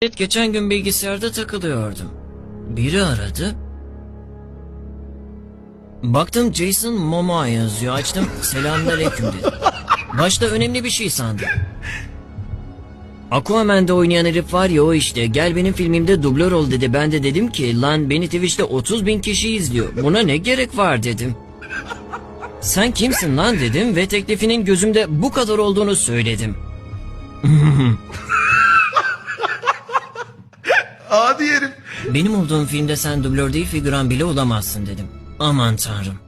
Evet, geçen gün bilgisayarda takılıyordum. Biri aradı. Baktım Jason Momoa yazıyor. Açtım, selamünaleyküm dedim. Başta önemli bir şey sandım. Aquaman'da oynayan herif var ya, o işte. Gel benim filmimde dublör ol dedi. Ben de dedim ki lan beni Twitch'te 30.000 kişi izliyor. Buna ne gerek var dedim. Sen kimsin lan dedim ve teklifinin gözümde bu kadar olduğunu söyledim. Adi herif. Benim olduğum filmde sen dublör değil figüran bile olamazsın dedim. Aman tanrım.